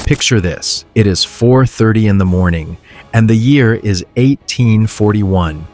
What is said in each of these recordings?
Picture this. It is 4:30 in the morning, and the year is 1841.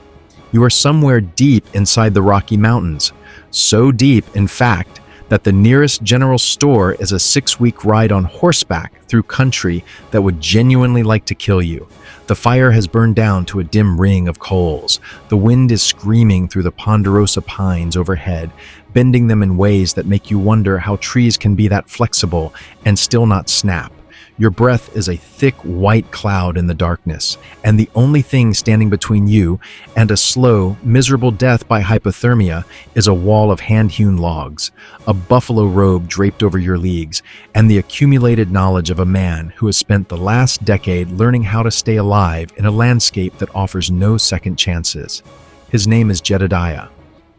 You are somewhere deep inside the Rocky Mountains. So deep, in fact, that the nearest general store is a 6-week ride on horseback through country that would genuinely like to kill you. The fire has burned down to a dim ring of coals. The wind is screaming through the ponderosa pines overhead, bending them in ways that make you wonder how trees can be that flexible and still not snap. Your breath is a thick white cloud in the darkness, and the only thing standing between you and a slow, miserable death by hypothermia is a wall of hand-hewn logs, a buffalo robe draped over your legs, and the accumulated knowledge of a man who has spent the last decade learning how to stay alive in a landscape that offers no second chances. His name is Jedediah.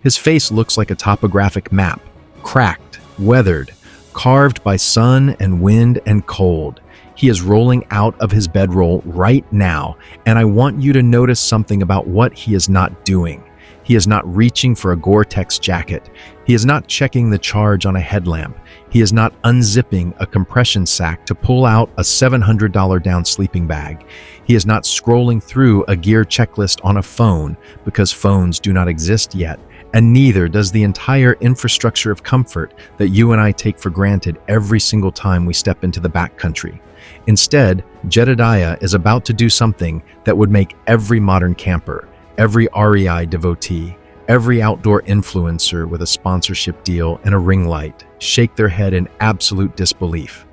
His face looks like a topographic map, cracked, weathered, carved by sun and wind and cold. He is rolling out of his bedroll right now, and I want you to notice something about what he is not doing. He is not reaching for a Gore-Tex jacket. He is not checking the charge on a headlamp. He is not unzipping a compression sack to pull out a $700 down sleeping bag. He is not scrolling through a gear checklist on a phone, because phones do not exist yet, and neither does the entire infrastructure of comfort that you and I take for granted every single time we step into the backcountry. Instead, Jedediah is about to do something that would make every modern camper, every REI devotee, every outdoor influencer with a sponsorship deal and a ring light shake their head in absolute disbelief.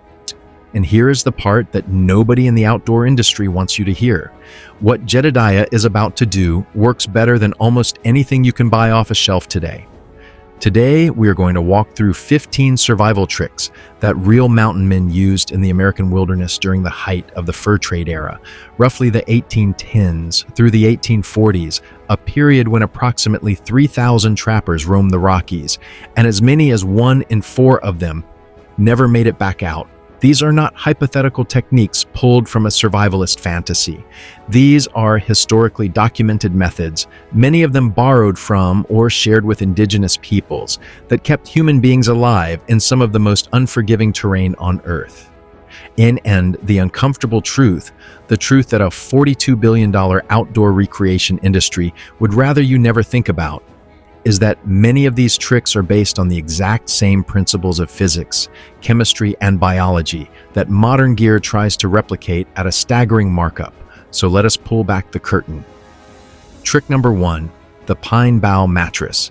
And here is the part that nobody in the outdoor industry wants you to hear. What Jedediah is about to do works better than almost anything you can buy off a shelf today. Today, we are going to walk through 15 survival tricks that real mountain men used in the American wilderness during the height of the fur trade era, roughly the 1810s through the 1840s, a period when approximately 3,000 trappers roamed the Rockies, and as many as 1 in 4 of them never made it back out. These are not hypothetical techniques pulled from a survivalist fantasy. These are historically documented methods, many of them borrowed from or shared with indigenous peoples, that kept human beings alive in some of the most unforgiving terrain on Earth. And the uncomfortable truth, the truth that a $42 billion outdoor recreation industry would rather you never think about, is that many of these tricks are based on the exact same principles of physics, chemistry, and biology that modern gear tries to replicate at a staggering markup. So let us pull back the curtain. Trick number 1, the pine bough mattress.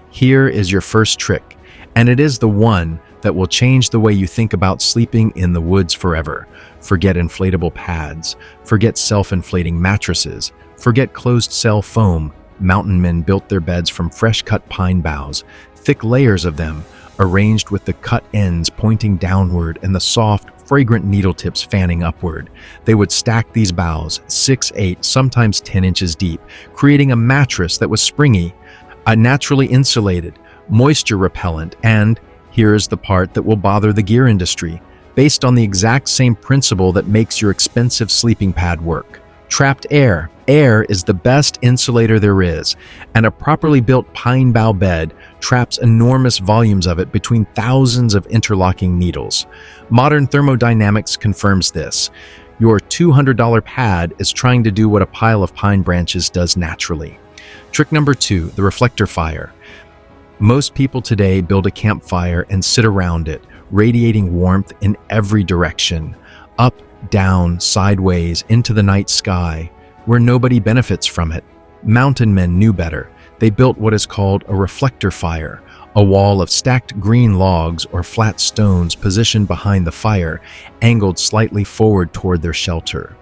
Here is your first trick, and it is the one that will change the way you think about sleeping in the woods forever. Forget inflatable pads, forget self-inflating mattresses, forget closed-cell foam. Mountain men built their beds from fresh-cut pine boughs, thick layers of them, arranged with the cut ends pointing downward and the soft, fragrant needle tips fanning upward. They would stack these boughs 6, 8, sometimes 10 inches deep, creating a mattress that was springy, naturally insulated, moisture repellent, and, here is the part that will bother the gear industry, based on the exact same principle that makes your expensive sleeping pad work. Trapped air. Air is the best insulator there is, and a properly built pine bough bed traps enormous volumes of it between thousands of interlocking needles. Modern thermodynamics confirms this. Your $200 pad is trying to do what a pile of pine branches does naturally. Trick number 2, the reflector fire. Most people today build a campfire and sit around it, radiating warmth in every direction, up, down, sideways, into the night sky, where nobody benefits from it. Mountain men knew better. They built what is called a reflector fire, a wall of stacked green logs or flat stones positioned behind the fire, angled slightly forward toward their shelter.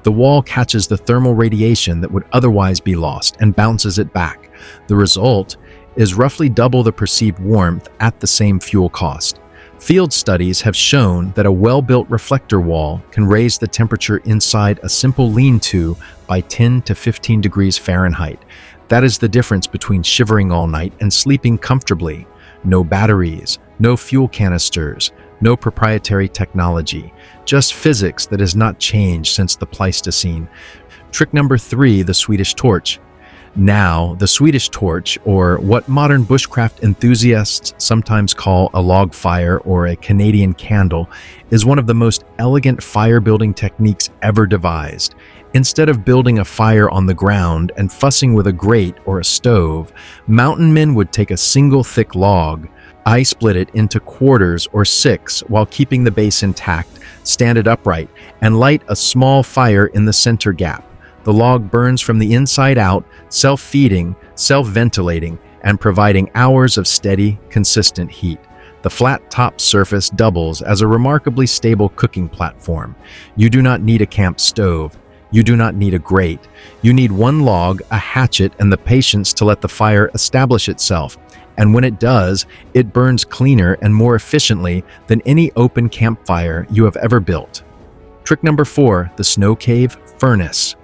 The wall catches the thermal radiation that would otherwise be lost and bounces it back. The result is roughly double the perceived warmth at the same fuel cost. Field studies have shown that a well-built reflector wall can raise the temperature inside a simple lean-to by 10 to 15 degrees Fahrenheit. That is the difference between shivering all night and sleeping comfortably. No batteries, no fuel canisters, no proprietary technology, just physics that has not changed since the Pleistocene. Trick number 3, the Swedish torch. Now, the Swedish torch, or what modern bushcraft enthusiasts sometimes call a log fire or a Canadian candle, is one of the most elegant fire-building techniques ever devised. Instead of building a fire on the ground and fussing with a grate or a stove, mountain men would take a single thick log, split it into quarters or six while keeping the base intact, stand it upright, and light a small fire in the center gap. The log burns from the inside out, self-feeding, self-ventilating, and providing hours of steady, consistent heat. The flat top surface doubles as a remarkably stable cooking platform. You do not need a camp stove. You do not need a grate. You need one log, a hatchet, and the patience to let the fire establish itself. And when it does, it burns cleaner and more efficiently than any open campfire you have ever built. Trick number 4, the snow cave furnace.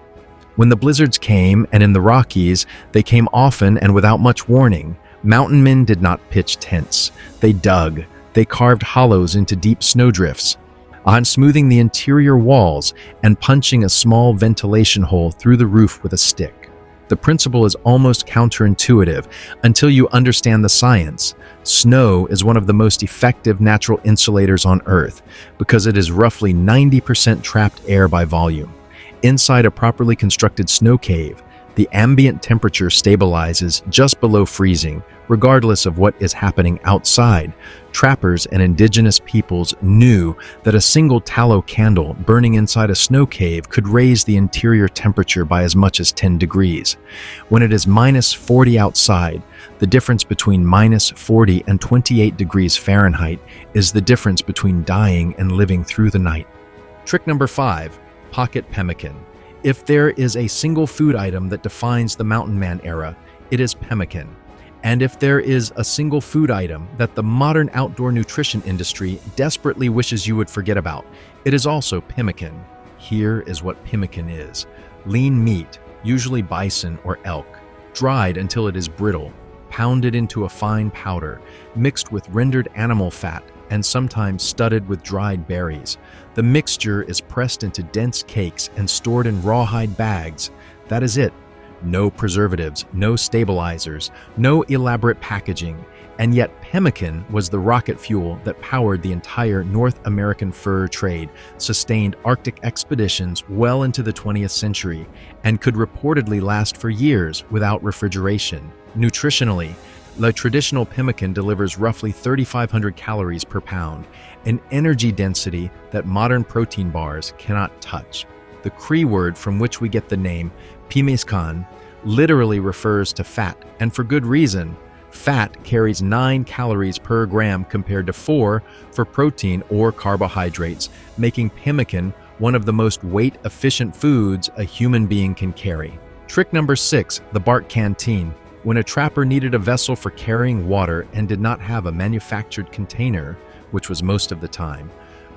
When the blizzards came, and in the Rockies, they came often and without much warning, mountain men did not pitch tents. They dug. They carved hollows into deep snowdrifts, on smoothing the interior walls and punching a small ventilation hole through the roof with a stick. The principle is almost counterintuitive until you understand the science. Snow is one of the most effective natural insulators on Earth because it is roughly 90% trapped air by volume. Inside a properly constructed snow cave, the ambient temperature stabilizes just below freezing, regardless of what is happening outside. Trappers and indigenous peoples knew that a single tallow candle burning inside a snow cave could raise the interior temperature by as much as 10 degrees. When it is minus 40 outside, the difference between minus 40 and 28 degrees Fahrenheit is the difference between dying and living through the night. Trick number 5. Pocket pemmican. If there is a single food item that defines the mountain man era, it is pemmican. And if there is a single food item that the modern outdoor nutrition industry desperately wishes you would forget about, it is also pemmican. Here is what pemmican is. Lean meat, usually bison or elk, dried until it is brittle, pounded into a fine powder, mixed with rendered animal fat, and sometimes studded with dried berries. The mixture is pressed into dense cakes and stored in rawhide bags. That is it. No preservatives, no stabilizers, no elaborate packaging. And yet pemmican was the rocket fuel that powered the entire North American fur trade, sustained Arctic expeditions well into the 20th century, and could reportedly last for years without refrigeration. Nutritionally, the traditional pemmican delivers roughly 3,500 calories per pound, an energy density that modern protein bars cannot touch. The Cree word from which we get the name, pimiskan, literally refers to fat, and for good reason. Fat carries 9 calories per gram compared to 4 for protein or carbohydrates, making pemmican one of the most weight-efficient foods a human being can carry. Trick number 6, the bark canteen. When a trapper needed a vessel for carrying water and did not have a manufactured container, which was most of the time,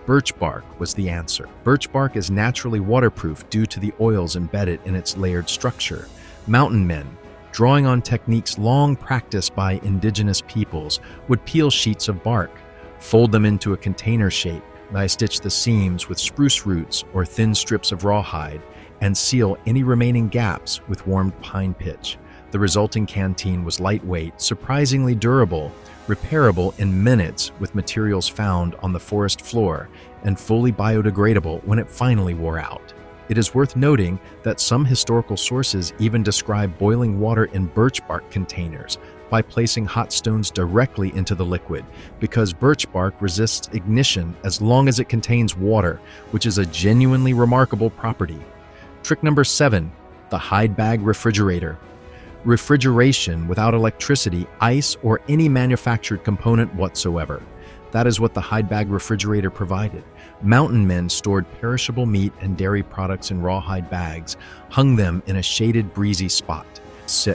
birch bark was the answer. Birch bark is naturally waterproof due to the oils embedded in its layered structure. Mountain men, drawing on techniques long practiced by indigenous peoples, would peel sheets of bark, fold them into a container shape, stitch the seams with spruce roots or thin strips of rawhide, and seal any remaining gaps with warmed pine pitch. The resulting canteen was lightweight, surprisingly durable, repairable in minutes with materials found on the forest floor, and fully biodegradable when it finally wore out. It is worth noting that some historical sources even describe boiling water in birch bark containers by placing hot stones directly into the liquid, because birch bark resists ignition as long as it contains water, which is a genuinely remarkable property. Trick number 7, the hide bag refrigerator. Refrigeration without electricity, ice, or any manufactured component whatsoever. That is what the hide bag refrigerator provided. Mountain men stored perishable meat and dairy products in rawhide bags, hung them in a shaded, breezy spot,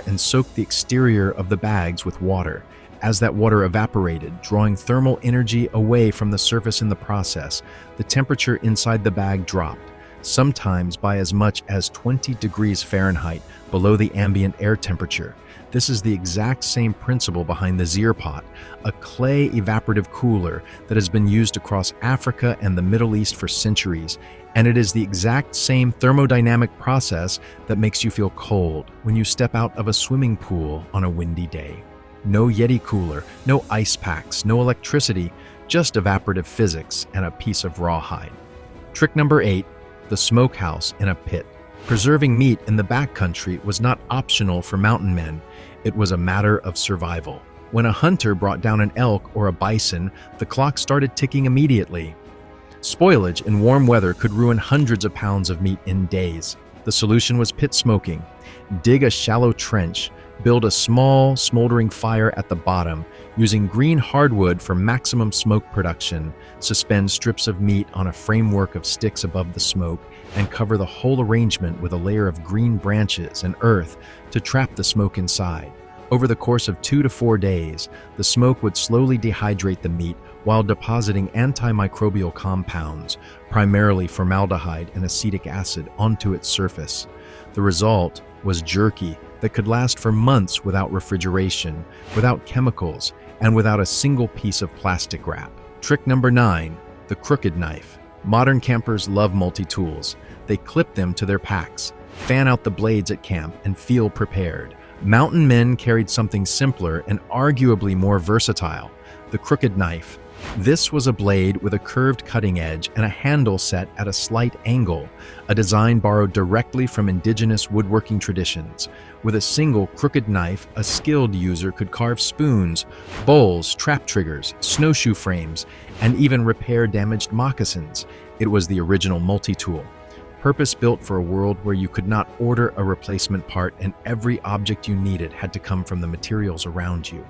and soaked the exterior of the bags with water. As that water evaporated, drawing thermal energy away from the surface in the process, the temperature inside the bag dropped, sometimes by as much as 20 degrees Fahrenheit below the ambient air temperature. This is the exact same principle behind the Zeerpot, a clay evaporative cooler that has been used across Africa and the Middle East for centuries, and it is the exact same thermodynamic process that makes you feel cold when you step out of a swimming pool on a windy day. No Yeti cooler, no ice packs, no electricity, just evaporative physics and a piece of rawhide. Trick number 8, the smokehouse in a pit. Preserving meat in the backcountry was not optional for mountain men. It was a matter of survival. When a hunter brought down an elk or a bison, the clock started ticking immediately. Spoilage in warm weather could ruin hundreds of pounds of meat in days. The solution was pit smoking. Dig a shallow trench, build a small, smoldering fire at the bottom, using green hardwood for maximum smoke production, suspend strips of meat on a framework of sticks above the smoke, and cover the whole arrangement with a layer of green branches and earth to trap the smoke inside. Over the course of 2 to 4 days, the smoke would slowly dehydrate the meat while depositing antimicrobial compounds, primarily formaldehyde and acetic acid, onto its surface. The result was jerky that could last for months without refrigeration, without chemicals, and without a single piece of plastic wrap. Trick number 9, the crooked knife. Modern campers love multi-tools. They clip them to their packs, fan out the blades at camp, and feel prepared. Mountain men carried something simpler and arguably more versatile, the crooked knife. This was a blade with a curved cutting edge and a handle set at a slight angle, a design borrowed directly from indigenous woodworking traditions. With a single crooked knife, a skilled user could carve spoons, bowls, trap triggers, snowshoe frames, and even repair damaged moccasins. It was the original multi-tool, purpose-built for a world where you could not order a replacement part and every object you needed had to come from the materials around you.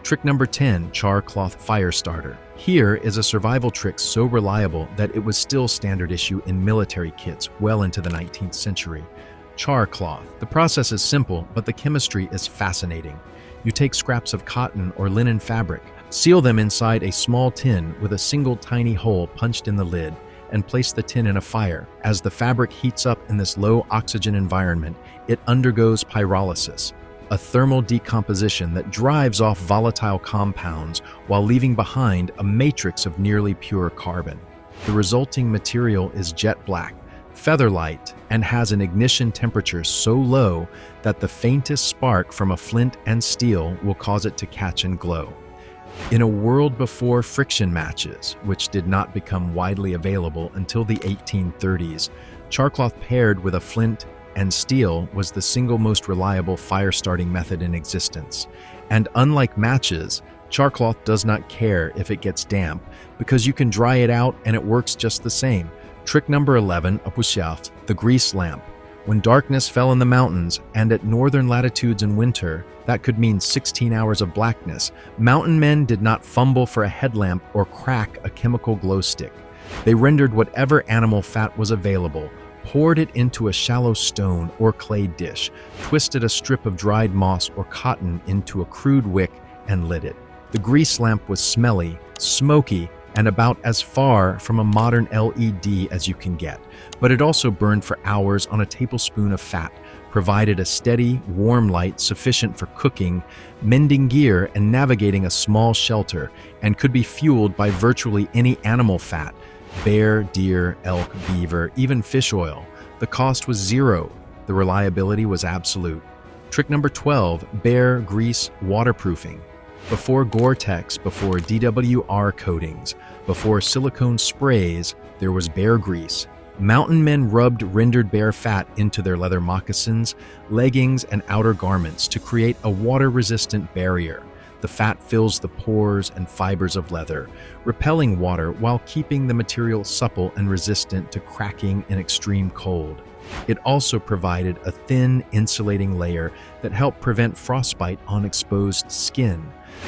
Trick number 10, char cloth fire starter. Here is a survival trick so reliable that it was still standard issue in military kits well into the 19th century. Char cloth. The process is simple, but the chemistry is fascinating. You take scraps of cotton or linen fabric, seal them inside a small tin with a single tiny hole punched in the lid, and place the tin in a fire. As the fabric heats up in this low oxygen environment, it undergoes pyrolysis, a thermal decomposition that drives off volatile compounds while leaving behind a matrix of nearly pure carbon. The resulting material is jet black, feather-light, and has an ignition temperature so low that the faintest spark from a flint and steel will cause it to catch and glow. In a world before friction matches, which did not become widely available until the 1830s, charcloth paired with a flint and steel was the single most reliable fire-starting method in existence. And unlike matches, charcloth does not care if it gets damp because you can dry it out and it works just the same. Trick number 11, uppushaft, the grease lamp. When darkness fell in the mountains, and at northern latitudes in winter, that could mean 16 hours of blackness, mountain men did not fumble for a headlamp or crack a chemical glow stick. They rendered whatever animal fat was available, poured it into a shallow stone or clay dish, twisted a strip of dried moss or cotton into a crude wick, and lit it. The grease lamp was smelly, smoky, and about as far from a modern LED as you can get, but it also burned for hours on a tablespoon of fat, provided a steady, warm light sufficient for cooking, mending gear, and navigating a small shelter, and could be fueled by virtually any animal fat: bear, deer, elk, beaver, even fish oil. The cost was zero. The reliability was absolute. Trick number 12, bear grease waterproofing. Before Gore-Tex, before DWR coatings, before silicone sprays, there was bear grease. Mountain men rubbed rendered bear fat into their leather moccasins, leggings, and outer garments to create a water-resistant barrier. The fat fills the pores and fibers of leather, repelling water while keeping the material supple and resistant to cracking in extreme cold. It also provided a thin, insulating layer that helped prevent frostbite on exposed skin.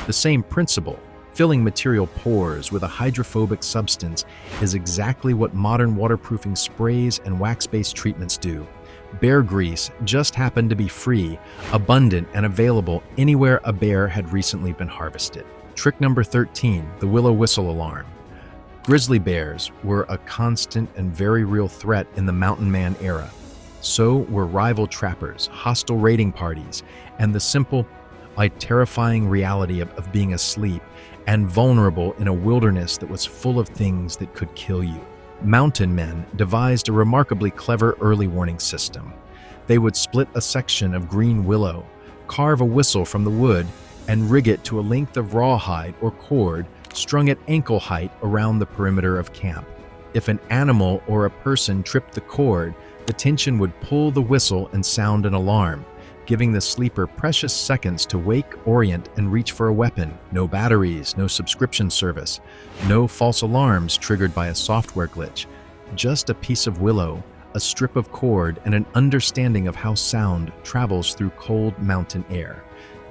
The same principle, filling material pores with a hydrophobic substance, is exactly what modern waterproofing sprays and wax-based treatments do. Bear grease just happened to be free, abundant, and available anywhere a bear had recently been harvested. Trick number 13, the willow whistle alarm. Grizzly bears were a constant and very real threat in the mountain man era. So were rival trappers, hostile raiding parties, and the simple, terrifying reality of being asleep and vulnerable in a wilderness that was full of things that could kill you. Mountain men devised a remarkably clever early warning system. They would split a section of green willow, carve a whistle from the wood, and rig it to a length of rawhide or cord strung at ankle height around the perimeter of camp. If an animal or a person tripped the cord, the tension would pull the whistle and sound an alarm, giving the sleeper precious seconds to wake, orient, and reach for a weapon. No batteries, no subscription service, no false alarms triggered by a software glitch. Just a piece of willow, a strip of cord, and an understanding of how sound travels through cold mountain air.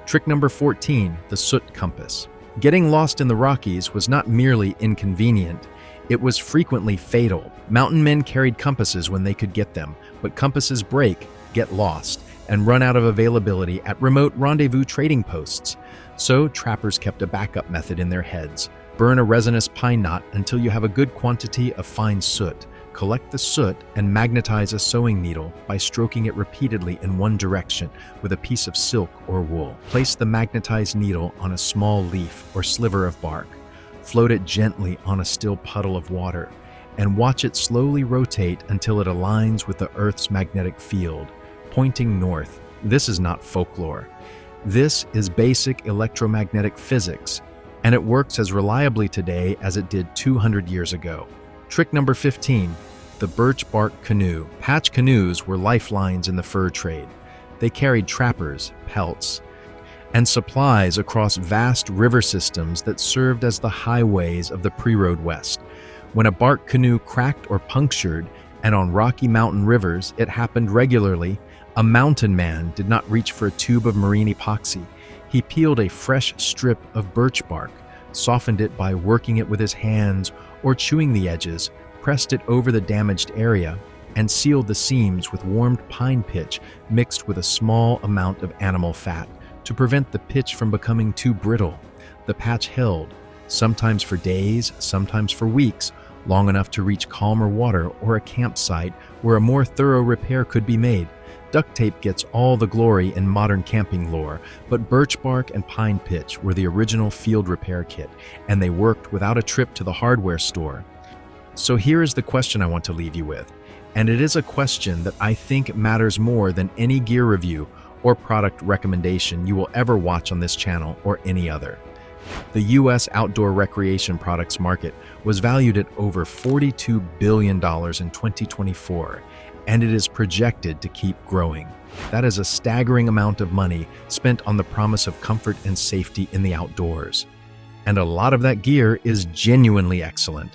Trick number 14, the soot compass. Getting lost in the Rockies was not merely inconvenient, it was frequently fatal. Mountain men carried compasses when they could get them, but compasses break, get lost, and run out of availability at remote rendezvous trading posts. So trappers kept a backup method in their heads. Burn a resinous pine knot until you have a good quantity of fine soot. Collect the soot and magnetize a sewing needle by stroking it repeatedly in one direction with a piece of silk or wool. Place the magnetized needle on a small leaf or sliver of bark. Float it gently on a still puddle of water and watch it slowly rotate until it aligns with the Earth's magnetic field, pointing north. This is not folklore. This is basic electromagnetic physics, and it works as reliably today as it did 200 years ago. Trick number 15, the birch bark canoe. Patch canoes were lifelines in the fur trade. They carried trappers, pelts, and supplies across vast river systems that served as the highways of the pre-road west. When a bark canoe cracked or punctured, and on Rocky Mountain rivers it happened regularly, a mountain man did not reach for a tube of marine epoxy. He peeled a fresh strip of birch bark, softened it by working it with his hands or chewing the edges, pressed it over the damaged area, and sealed the seams with warmed pine pitch mixed with a small amount of animal fat to prevent the pitch from becoming too brittle. The patch held, sometimes for days, sometimes for weeks, long enough to reach calmer water or a campsite where a more thorough repair could be made. Duct tape gets all the glory in modern camping lore, but birch bark and pine pitch were the original field repair kit, and they worked without a trip to the hardware store. So here is the question I want to leave you with, and it is a question that I think matters more than any gear review or product recommendation you will ever watch on this channel or any other. The U.S. outdoor recreation products market was valued at over $42 billion in 2024, and it is projected to keep growing. That is a staggering amount of money spent on the promise of comfort and safety in the outdoors. And a lot of that gear is genuinely excellent.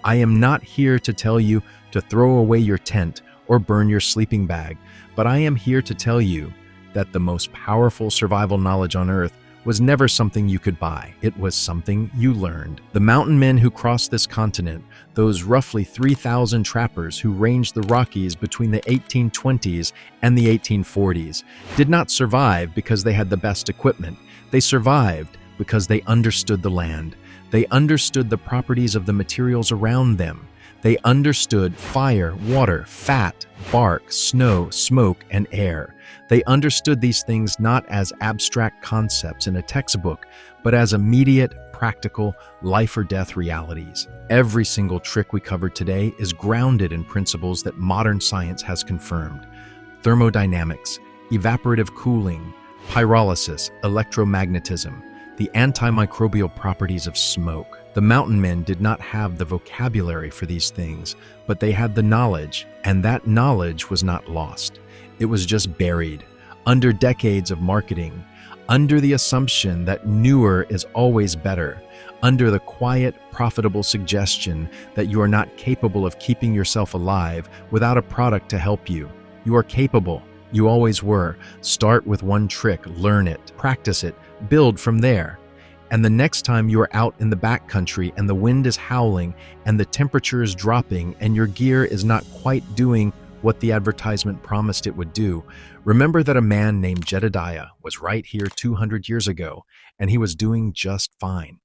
I am not here to tell you to throw away your tent or burn your sleeping bag, but I am here to tell you that the most powerful survival knowledge on Earth was never something you could buy. It was something you learned. The mountain men who crossed this continent, those roughly 3,000 trappers who ranged the Rockies between the 1820s and the 1840s, did not survive because they had the best equipment. They survived because they understood the land. They understood the properties of the materials around them. They understood fire, water, fat, bark, snow, smoke, and air. They understood these things not as abstract concepts in a textbook, but as immediate, practical, life-or-death realities. Every single trick we covered today is grounded in principles that modern science has confirmed. Thermodynamics, evaporative cooling, pyrolysis, electromagnetism, the antimicrobial properties of smoke. The mountain men did not have the vocabulary for these things, but they had the knowledge, and that knowledge was not lost. It was just buried, under decades of marketing, under the assumption that newer is always better, under the quiet, profitable suggestion that you are not capable of keeping yourself alive without a product to help you. You are capable. You always were. Start with one trick, learn it, practice it, build from there. And the next time you are out in the backcountry and the wind is howling and the temperature is dropping and your gear is not quite doing what the advertisement promised it would do, remember that a man named Jedediah was right here 200 years ago, and he was doing just fine.